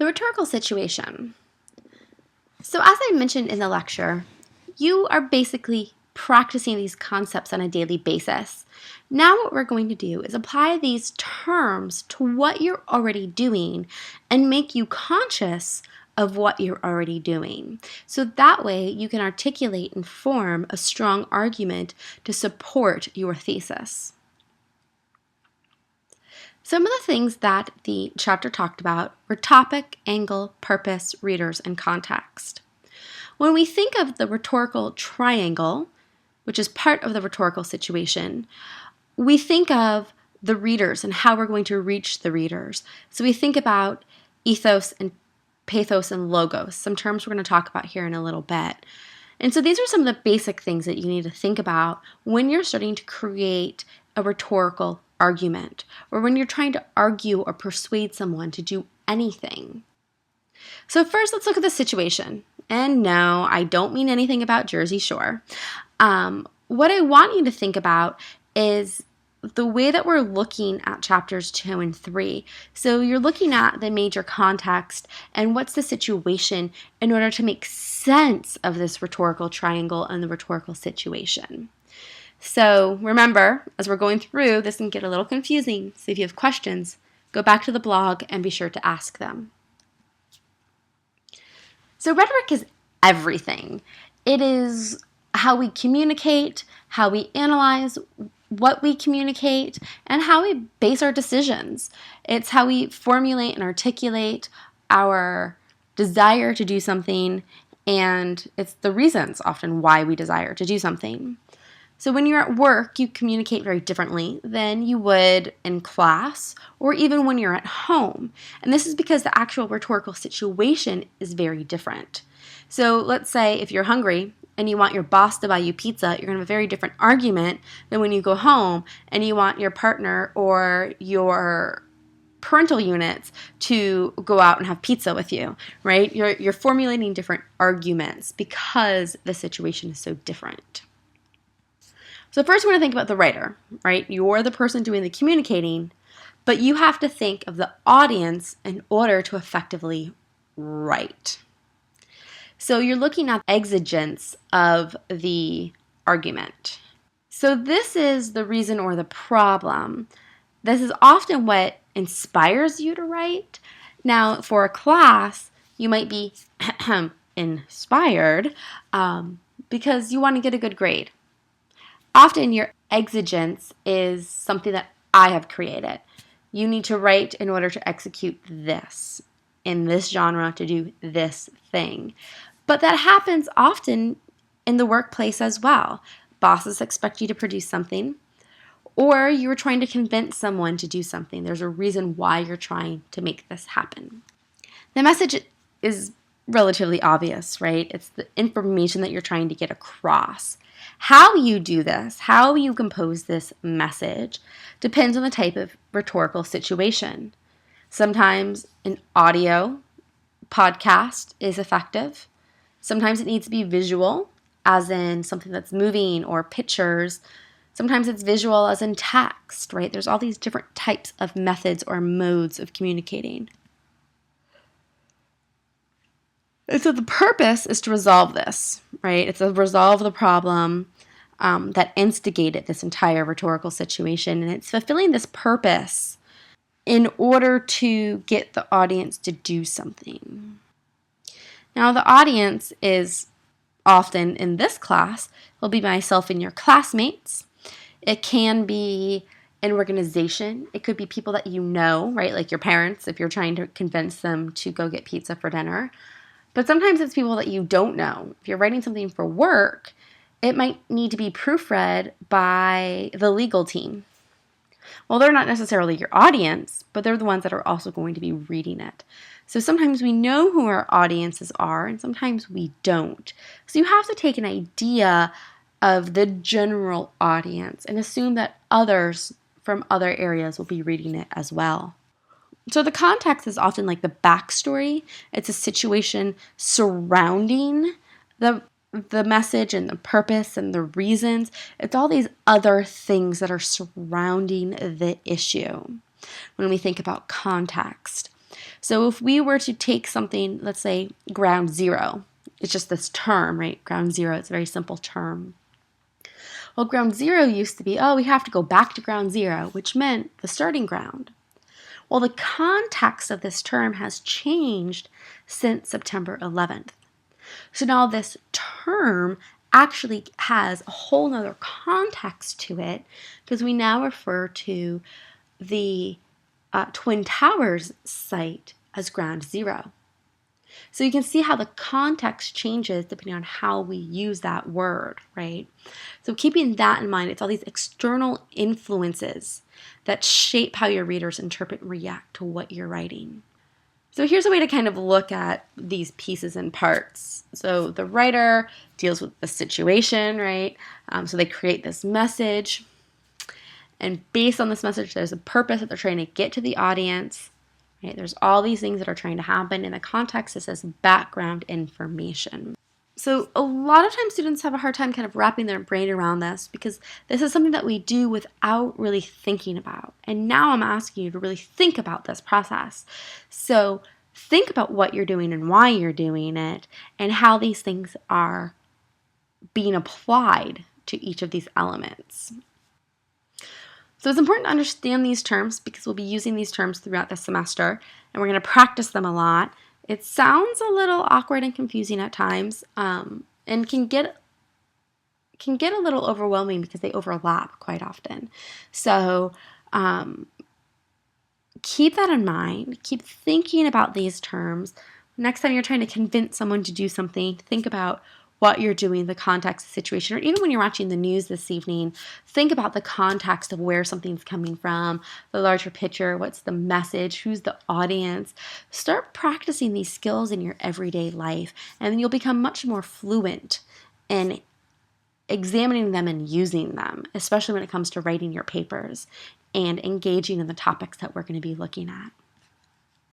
The rhetorical situation. So as I mentioned in the lecture, you are basically practicing these concepts on a daily basis. Now what we're going to do is apply these terms to what you're already doing and make you conscious of what you're already doing. So that way you can articulate and form a strong argument to support your thesis. Some of the things that the chapter talked about were topic, angle, purpose, readers, and context. When we think of the rhetorical triangle, which is part of the rhetorical situation, we think of the readers and how we're going to reach the readers. So we think about ethos and pathos and logos, some terms we're going to talk about here in a little bit. And so these are some of the basic things that you need to think about when you're starting to create a rhetorical argument, or when you're trying to argue or persuade someone to do anything. So first, let's look at the situation. And no, I don't mean anything about Jersey Shore. What I want you to think about is the way that we're looking at chapters 2 and 3. So you're looking at the major context and what's the situation in order to make sense of this rhetorical triangle and the rhetorical situation. So remember, as we're going through, this can get a little confusing. So if you have questions, go back to the blog and be sure to ask them. So rhetoric is everything. It is how we communicate, how we analyze what we communicate, and how we base our decisions. It's how we formulate and articulate our desire to do something, and it's the reasons often why we desire to do something. So when you're at work, you communicate very differently than you would in class or even when you're at home. And this is because the actual rhetorical situation is very different. So let's say if you're hungry and you want your boss to buy you pizza, you're going to have a very different argument than when you go home and you want your partner or your parental units to go out and have pizza with you, right? You're formulating different arguments because the situation is so different. So first we're going to think about the writer, right? You're the person doing the communicating, but you have to think of the audience in order to effectively write. So you're looking at the exigence of the argument. So this is the reason or the problem. This is often what inspires you to write. Now, for a class, you might be inspired because you want to get a good grade. Often your exigence is something that I have created. You need to write in order to execute this, in this genre, to do this thing. But that happens often in the workplace as well. Bosses expect you to produce something, or you're trying to convince someone to do something. There's a reason why you're trying to make this happen. The message is relatively obvious, right? It's the information that you're trying to get across. How you do this, how you compose this message, depends on the type of rhetorical situation. Sometimes an audio podcast is effective. Sometimes it needs to be visual, as in something that's moving or pictures. Sometimes it's visual as in text, right? There's all these different types of methods or modes of communicating. And so the purpose is to resolve this, right? It's to resolve the problem that instigated this entire rhetorical situation. And it's fulfilling this purpose in order to get the audience to do something. Now, the audience is often in this class, will be myself and your classmates. It can be an organization. It could be people that you know, right? Like your parents, if you're trying to convince them to go get pizza for dinner. But sometimes it's people that you don't know. If you're writing something for work, it might need to be proofread by the legal team. Well, they're not necessarily your audience, but they're the ones that are also going to be reading it. So sometimes we know who our audiences are, and sometimes we don't. So you have to take an idea of the general audience and assume that others from other areas will be reading it as well. So the context is often like the backstory. It's a situation surrounding the message and the purpose and the reasons. It's all these other things that are surrounding the issue when we think about context. So if we were to take something, let's say ground zero, it's just this term, right? Ground zero, it's a very simple term. Well, ground zero used to be, oh, we have to go back to ground zero, which meant the starting ground. Well, the context of this term has changed since September 11th. So now this term actually has a whole nother context to it because we now refer to the Twin Towers site as ground zero. So you can see how the context changes depending on how we use that word, right? So keeping that in mind, it's all these external influences that shape how your readers interpret and react to what you're writing. So here's a way to kind of look at these pieces and parts. So the writer deals with the situation, right? So they create this message. And based on this message, there's a purpose that they're trying to get to the audience. Right? There's all these things that are trying to happen. In the context, it says background information. So a lot of times students have a hard time kind of wrapping their brain around this because this is something that we do without really thinking about. And now I'm asking you to really think about this process. So think about what you're doing and why you're doing it and how these things are being applied to each of these elements. So it's important to understand these terms because we'll be using these terms throughout the semester and we're going to practice them a lot. It sounds a little awkward and confusing at times and can get a little overwhelming because they overlap quite often. So keep that in mind. Keep thinking about these terms. Next time you're trying to convince someone to do something, think about what you're doing, the context, the situation, or even when you're watching the news this evening, think about the context of where something's coming from, the larger picture, what's the message, who's the audience. Start practicing these skills in your everyday life, and then you'll become much more fluent in examining them and using them, especially when it comes to writing your papers and engaging in the topics that we're going to be looking at.